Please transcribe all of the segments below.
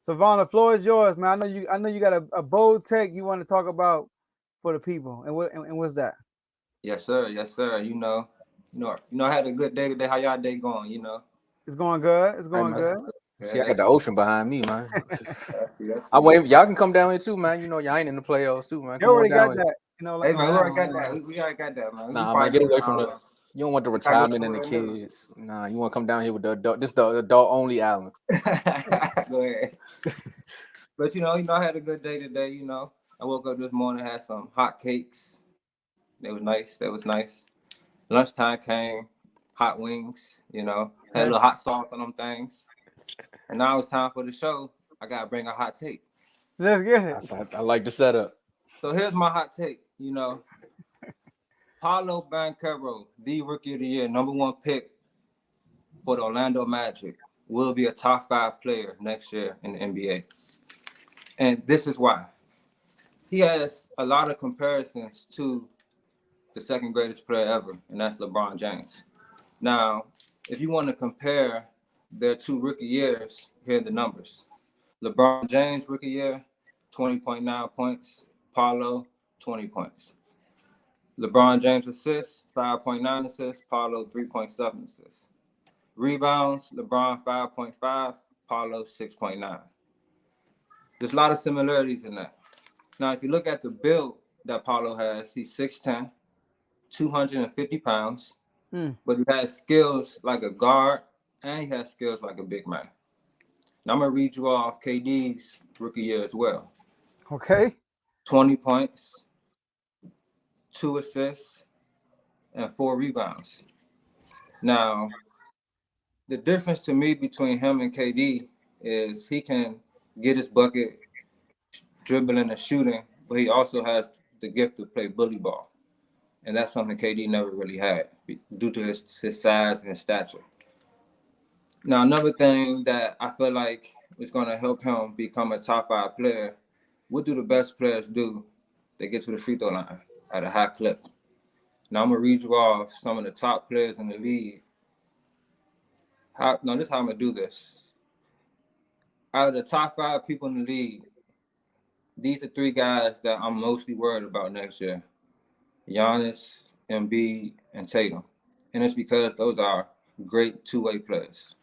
So Vaughn, the floor is yours, man. I know you got a bold take you want to talk about for the people. And what's that? Yes, sir. Yes, sir. I had a good day today. How y'all day going? It's going good. It's Hey going man. good. See, Yeah, I got that's the ocean behind me, man. that's I it. wait. Y'all can come down here too, man. You know, y'all ain't in the playoffs too, man. They Come on already down got here. that, Hey man, we already down. got that. We already got that, man. We Nah, man, probably get just away from the. You don't want the gotta go retirement and the somewhere new. kids. Nah, you want to come down here with the adult. This the adult only island. Go ahead. But I had a good day today. I woke up this morning, had some hot cakes. They was nice. That was nice. Lunchtime came, hot wings. Had a little hot sauce on them things. And now it's time for the show. I gotta bring a hot take. Let's get it. I like the setup. So here's my hot take. Paolo Banchero, the rookie of the year, number one pick for the Orlando Magic, will be a top 5 player next year in the NBA. And this is why. He has a lot of comparisons to the second greatest player ever, and that's LeBron James. Now, if you want to compare their two rookie years, here are the numbers. LeBron James rookie year, 20.9 points. Paolo, 20 points. LeBron James assists, 5.9 assists. Paolo, 3.7 assists. Rebounds, LeBron 5.5, Paolo 6.9. There's a lot of similarities in that. Now, if you look at the build that Paolo has, he's 6'10", 250 pounds, but he has skills like a guard and he has skills like a big man. Now, I'm going to read you off KD's rookie year as well. Okay. 20 points, 2 assists, and 4 rebounds. Now, the difference to me between him and KD is he can get his bucket, dribbling and shooting, but he also has the gift to play bully ball. And that's something KD never really had due to his size and his stature. Now, another thing that I feel like is going to help him become a top 5 player, what do the best players do? They get to the free throw line at a high clip. Now, I'm going to read you off some of the top players in the league. This is how I'm going to do this. Out of the top 5 people in the league, these are 3 guys that I'm mostly worried about next year. Giannis, Embiid, and Tatum. And it's because those are great two-way players.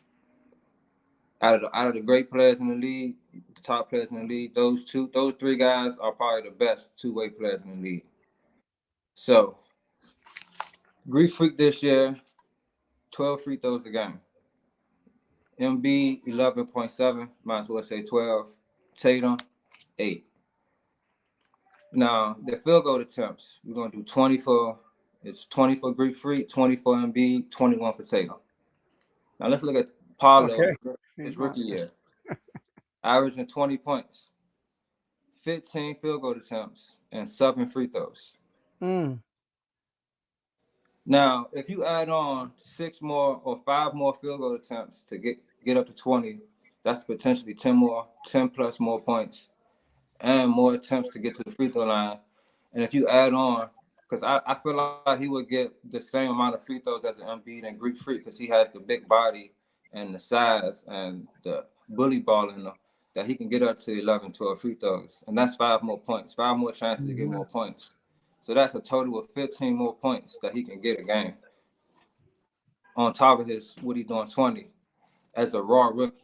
Out of the great players in the league, the top players in the league, those 3 guys are probably the best two-way players in the league. So, Greek Freak this year, 12 free throws a game. Embiid, 11.7, might as well say 12. Tatum, 8. Now, the field goal attempts, we're going to do 24. It's 20 for Greek Freak, 20 for Embiid, 21 for Tatum. Now, let's look at Paolo, his rookie year. Averaging 20 points, 15 field goal attempts, and 7 free throws. Now, if you add on 6 more or 5 more field goal attempts to get up to 20, that's potentially 10 plus more points and more attempts to get to the free throw line. And if you add on, because I feel like he would get the same amount of free throws as an Embiid and Greek Freak because he has the big body and the size and the bully ball in him that he can get up to 11, 12 free throws. And that's 5 more points, 5 more chances to get more points. So that's a total of 15 more points that he can get a game. On top of what he's doing 20 as a raw rookie.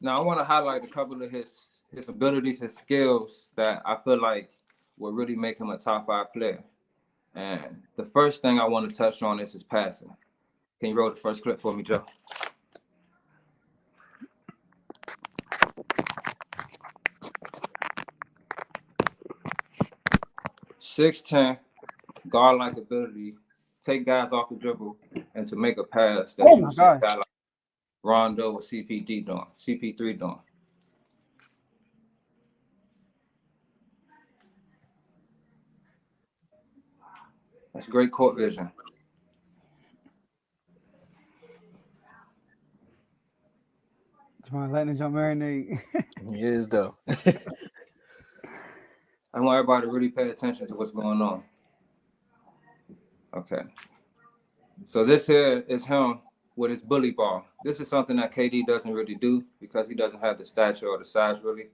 Now, I want to highlight a couple of his abilities, his skills that I feel like will really make him a top 5 player. And the first thing I want to touch on is his passing. Can you roll the first clip for me, Joe? .6'10", guard-like ability, take guys off the dribble, and to make a pass that you would see a guy like Rondo or CP3 doing. That's great court vision. Letting the jump marinate. He is though. I want everybody to really pay attention to what's going on. Okay. So this here is him with his bully ball. This is something that KD doesn't really do because he doesn't have the stature or the size really.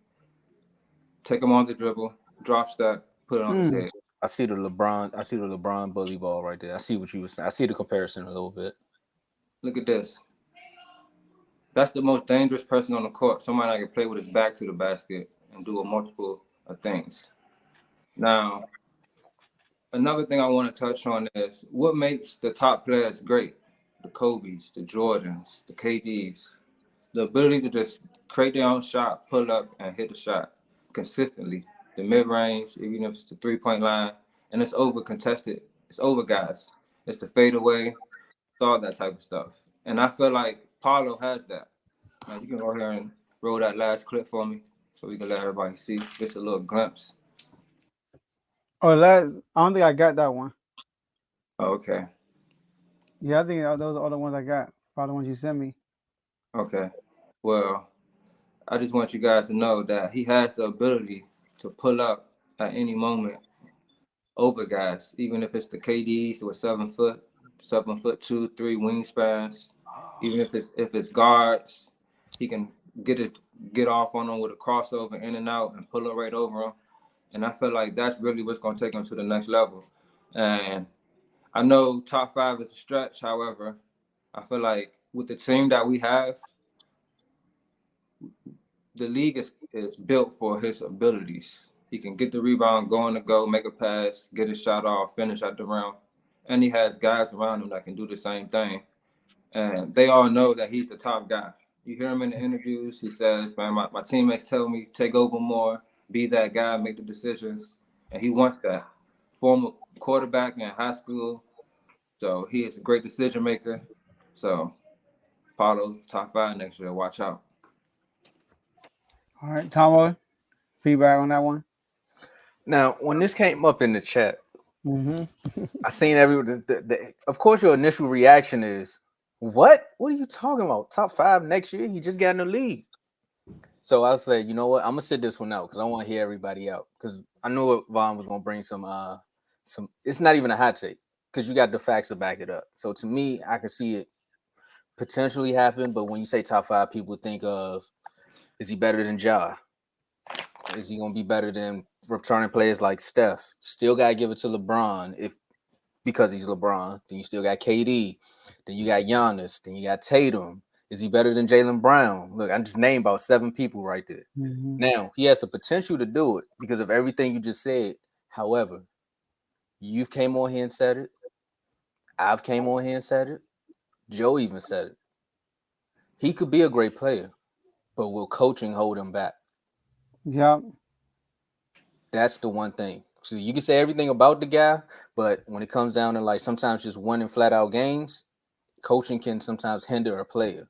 Take him on the dribble, drop step, put it on his head. I see the LeBron bully ball right there. I see what you were saying. I see the comparison a little bit. Look at this. That's the most dangerous person on the court. Somebody that can play with his back to the basket and do a multiple of things. Now, another thing I want to touch on is what makes the top players great. The Kobe's, the Jordans, the KD's. The ability to just create their own shot, pull up, and hit the shot consistently. The mid-range, even if it's the three-point line, and it's over contested. It's over, guys. It's the fadeaway. It's all that type of stuff. And I feel like Paolo has that. Now, you can go here and roll that last clip for me so we can let everybody see just a little glimpse. Oh, I don't think I got that one. Oh, okay. Yeah, I think those are all the ones I got. Probably the ones you sent me. Okay. Well, I just want you guys to know that he has the ability to pull up at any moment over guys, even if it's the KDs who are 7'2", 3 wingspans. Even if it's guards, he can get off on them with a crossover in and out and pull it right over them. And I feel like that's really what's going to take him to the next level. And I know top 5 is a stretch. However, I feel like with the team that we have, the league is built for his abilities. He can get the rebound, go on the go, make a pass, get his shot off, finish at the rim. And he has guys around him that can do the same thing. And they all know that he's the top guy. You hear him in the interviews. He says, man, my teammates tell me take over more, be that guy, make the decisions. And he wants that. Former quarterback in high school. So he is a great decision maker. So Paulo, top 5 next year. Watch out. All right, Tomo, feedback on that one. Now, when this came up in the chat, Mm-hmm. I seen of course, your initial reaction is, what? What are you talking about? Top 5 next year? He just got in the league. So I said, you know what? I'm gonna sit this one out because I want to hear everybody out. Because I knew Vaughn was gonna bring some. It's not even a hot take because you got the facts to back it up. So to me, I can see it potentially happen. But when you say top 5, people think of, is he better than Ja? Is he gonna be better than returning players like Steph? Still gotta give it to LeBron because he's LeBron. Then you still got KD. Then you got Giannis. Then you got Tatum. Is he better than Jaylen Brown? Look, I just named about 7 people right there. Mm-hmm. Now, he has the potential to do it because of everything you just said. However, you've came on here and said it. I've came on here and said it. Joe even said it. He could be a great player, but will coaching hold him back? Yep. That's the one thing. So you can say everything about the guy, but when it comes down to like sometimes just winning flat out games, coaching can sometimes hinder a player.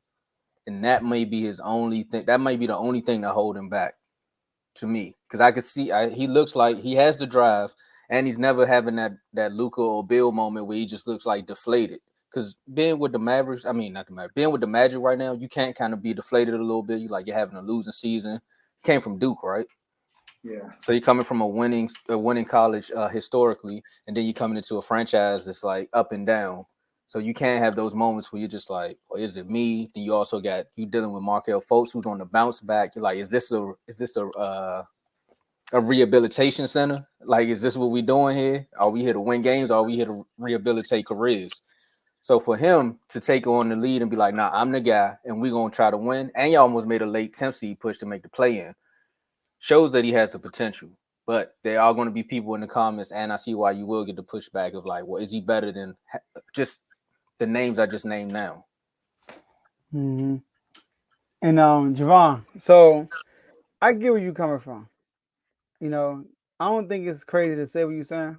And that may be his only thing. That might be the only thing that hold him back to me. Because I could see he looks like he has the drive and he's never having that Luka or Bill moment where he just looks like deflated. Because being with the Mavericks, I mean not the Mavericks, being with the Magic right now, you can't kind of be deflated a little bit. You like you're having a losing season. Came from Duke, right? Yeah. So you're coming from a winning college historically, and then you're coming into a franchise that's like up and down. So you can't have those moments where you're just like, well, is it me? Then you also got you dealing with Markelle Fultz, who's on the bounce back. You're like, is this a rehabilitation center? Like, is this what we doing here? Are we here to win games? Or are we here to rehabilitate careers? So for him to take on the lead and be like, nah, I'm the guy, and we're gonna try to win. And you almost made a late 10th seed push to make the play in. Shows that he has the potential, but there are going to be people in the comments, and I see why you will get the pushback of like, well, is he better than just the names I just named now? Mm-hmm. And Javon, so I get where you coming from. You know, I don't think it's crazy to say what you're saying.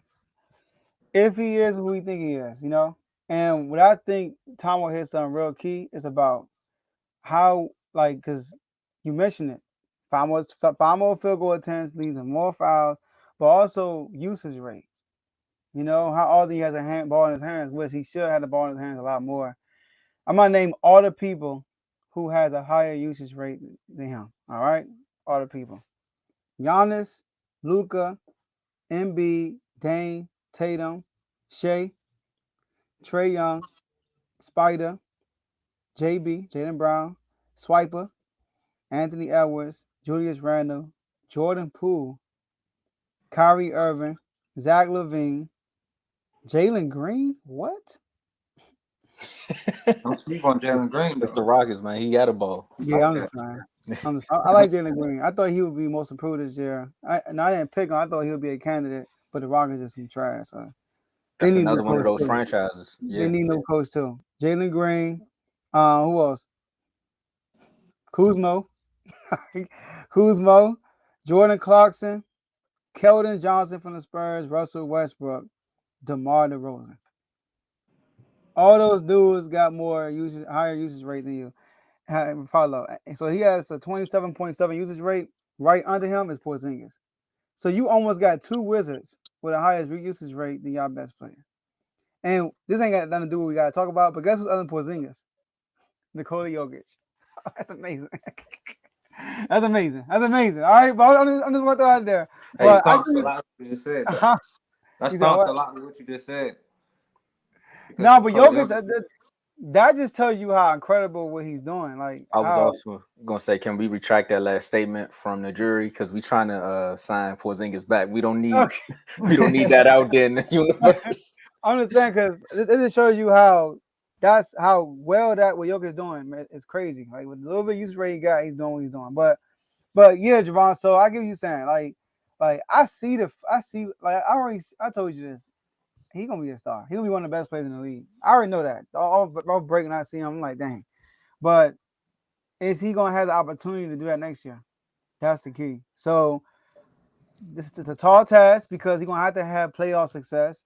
If he is who we think he is, you know. And what I think Tom will hit something real key is about how, like, because you mentioned it, five more field goal attempts leads to more fouls, but also usage rate. You know how often he has a ball in his hands, which he should have the ball in his hands a lot more. I'm gonna name all the people who has a higher usage rate than him. All right, all the people: Giannis, Luca, Embiid, Dame, Tatum, Shea, Trey Young, Spider, JB, Jalen Brown, Swiper, Anthony Edwards, Julius Randle, Jordan Poole, Kyrie Irving, Zach LaVine, Jalen Green. What? Don't sleep on Jalen Green It's the though. Rockets, man. He got a ball. Yeah, I'm Yeah. just playing. I like Jalen Green. I thought he would be most improved this year. I didn't pick him. I thought he would be a candidate, but the Rockets is some trash. So they That's need no another one of coach those too. franchises. They Yeah. need no coach too. Jalen Green. Who else? Kuzmo. Kuzmo. Jordan Clarkson. Keldon Johnson from the Spurs. Russell Westbrook. DeMar DeRozan. All those dudes got more usage, higher usage rate than you. Paulo. So he has a 27.7 usage rate. Right under him is Porzingis. So you almost got two Wizards with a higher usage rate than y'all best player. And this ain't got nothing to do with what we got to talk about, but guess who's other than Porzingis? Nikola Jokic. That's amazing. That's amazing. That's amazing. All right, but I'm just want to throw out there. Hey, But I stomps a think lot what you just said though. uh-huh. That He said stomps what? a lot with what you just said. Because No, but Nikola Jokic, Jokic, that just tells you how incredible what he's doing. Like I was how also gonna say, can we retract that last statement from the jury because we trying to sign Porzingis back? We don't need okay. we don't need that out there in the universe. I'm just saying because it just shows you how that's how well that what Jokic is doing. Man, it's crazy. Like with a little bit of usage rate he got, he's doing what he's doing. But yeah, Javon. So I get what you saying. Like I see like I told you this. He gonna be a star. He gonna be one of the best players in the league. I already know that. All breaking I see him, I'm like, dang. But is he gonna have the opportunity to do that next year? That's the key. So this is a tall task because he's gonna have to have playoff success.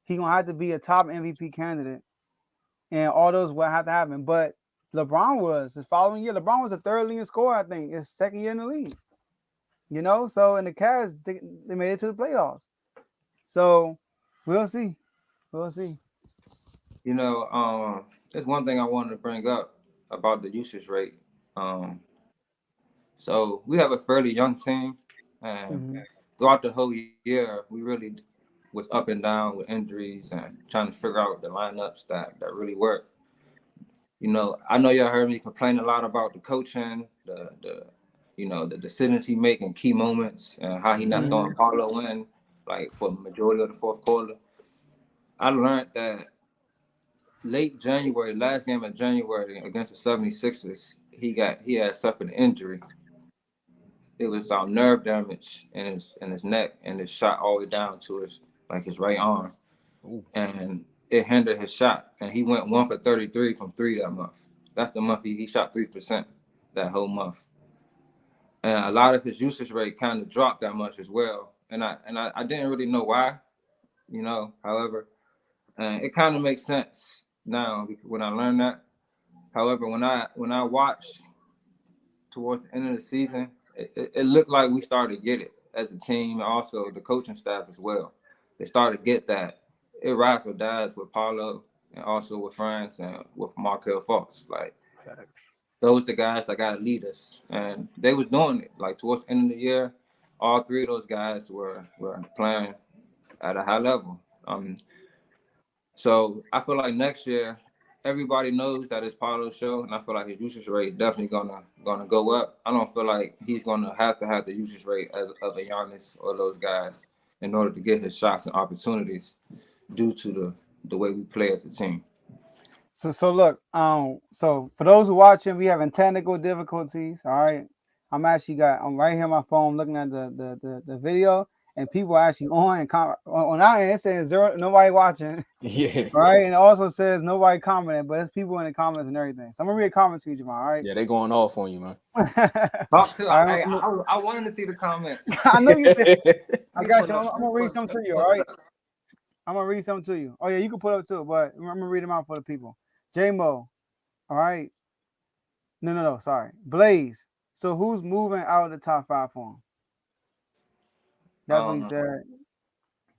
He's gonna have to be a top MVP candidate, and all those will have to happen. But LeBron was his following year. LeBron was a third leading scorer, I think, his second year in the league. You know, so in the Cavs, they made it to the playoffs. So we'll see. We'll see. there's one thing I wanted to bring up about the usage rate. Um, so we have a fairly young team, and Mm-hmm. throughout the whole year, we really was up and down with injuries and trying to figure out the lineups that really work. I know y'all heard me complain a lot about the coaching, the decisions he make in key moments and how he not Mm-hmm. throwing Paulo in like for the majority of the fourth quarter. I learned that late January, last game of January against the 76ers, he had suffered an injury. It was nerve damage in his neck and it shot all the way down to his right arm. Ooh. And it hindered his shot. And he went 1 for 33 from three that month. That's the month he shot 3% that whole month. And a lot of his usage rate kind of dropped that much as well. And I didn't really know why, however, and it kind of makes sense now when I learned that. However, when I watched towards the end of the season, it looked like we started to get it as a team, and also the coaching staff as well. They started to get that it rides or dies with Paulo and also with France and with Markel Fultz. Like Facts. those are the guys that got to lead us, and they was doing it. Like towards the end of the year, all three of those guys were playing at a high level. So I feel like next year, everybody knows that it's Paulo's show, and I feel like his usage rate is definitely gonna go up. I don't feel like he's gonna have to have the usage rate as of a Giannis or those guys in order to get his shots and opportunities due to the way we play as a team. So look, so for those who watching, we having technical difficulties. All right, I'm right here on my phone looking at the video, and people are actually on and on our end. It says zero, nobody watching. Yeah. All right, and it also says nobody commenting, but it's people in the comments and everything. So I'm gonna read a comment to you, Jamal. All right. Yeah, they going off on you, man. Talk to All right, I wanted to see the comments. I know you did. I Let me got pull you. up. I'm gonna read something to you. Pull All it right. up. I'm gonna read something to you. Oh yeah, you can put up too, but I'm gonna read them out for the people. J Mo. All right. No. Sorry, Blaze. So who's moving out of the top five for him? That's what he Um, said.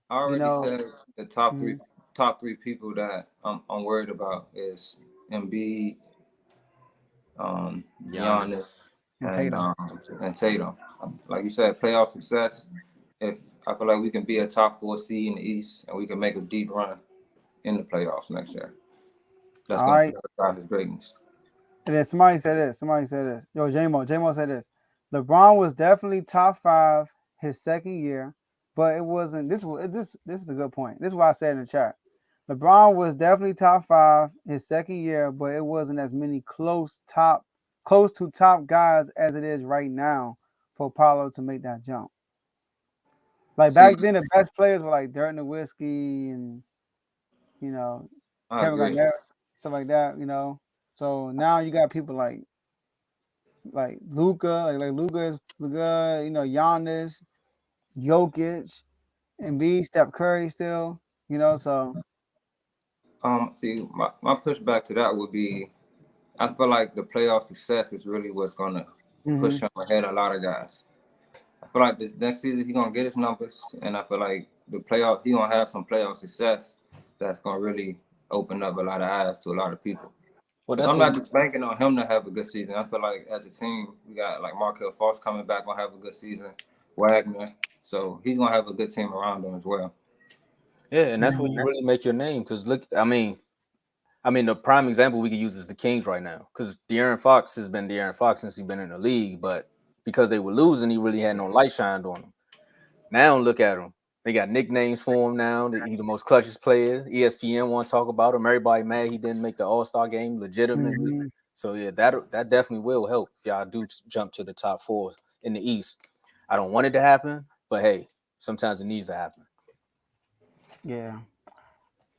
I You already know, said the top three mhm. people that I'm worried about is Embiid, Giannis, Giannis. And Tatum. and Tatum. Like you said, playoff success. If I feel like we can be a top four seed in the East and we can make a deep run in the playoffs next year, that's All gonna right. solidify his greatness. And then somebody said this. Yo, J-Mo said this. LeBron was definitely top 5 his second year, but it wasn't. This is a good point. This is what I said in the chat. LeBron was definitely top 5 his second year, but it wasn't as many close to top guys as it is right now for Paolo to make that jump. Like See, back then, the best players were like Dirk Nowitzki and I Kevin agree. Garnett, stuff like that. So now you got people like Luka, like Luka is good. Giannis, Jokic, Embiid, Steph Curry still. So See, my pushback to that would be, I feel like the playoff success is really what's gonna push him ahead of a lot of guys. I feel like this next season he's gonna get his numbers, and I feel like he gonna have some playoff success that's gonna really open up a lot of eyes to a lot of people. Well, Because that's I'm what not just banking on him to have a good season. I feel like as a team, we got like Markelle Fultz coming back, gonna have a good season. Wagner, so he's gonna have a good team around him as well. yeah, and that's where you really make your name. Because look, I mean, the prime example we could use is the Kings right now. Because De'Aaron Fox has been De'Aaron Fox since he's been in the league, but because they were losing, he really had no light shined on him. Now look at him. They got nicknames for him now. He's the most clutchest player. ESPN want to talk about him. Everybody mad he didn't make the All-Star game legitimately. So yeah, that definitely will help if y'all do jump to the top 4 in the East. I don't want it to happen, but hey, sometimes it needs to happen. yeah.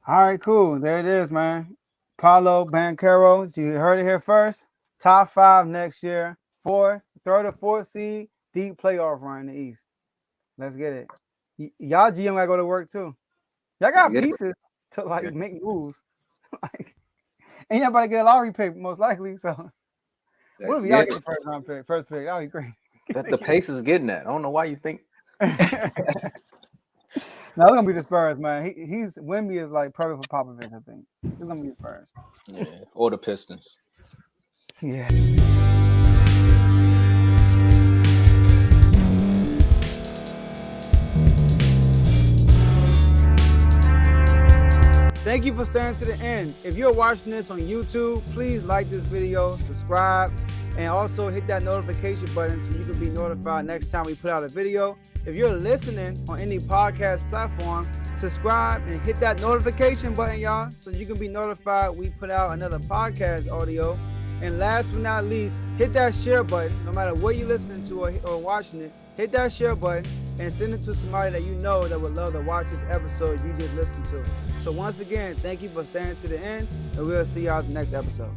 All right, cool. There it is, man. Paolo Banchero, you heard it here first. Top 5 next year. 3rd or 4th seed, deep playoff run in the East. Let's get it. Y'all GM gotta go to work too. Y'all got pieces to make moves. And y'all about to get a lottery pick most likely. So what if y'all get the first round pick, first pick? That'd be great. That the pace is getting that. I don't know why you think. No, it's gonna be the Spurs, man. He's Wemby is like perfect for Popovich. I think it's gonna be the Spurs. Yeah, or the Pistons. Yeah. Thank you for staying to the end. If you're watching this on YouTube, please like this video, subscribe, and also hit that notification button so you can be notified next time we put out a video. If you're listening on any podcast platform, subscribe and hit that notification button, y'all, so you can be notified we put out another podcast audio. And last but not least, hit that share button. No matter what you're listening to or watching it, hit that share button and send it to somebody that you know that would love to watch this episode you just listened to. So once again, thank you for staying to the end, and we'll see y'all at the next episode.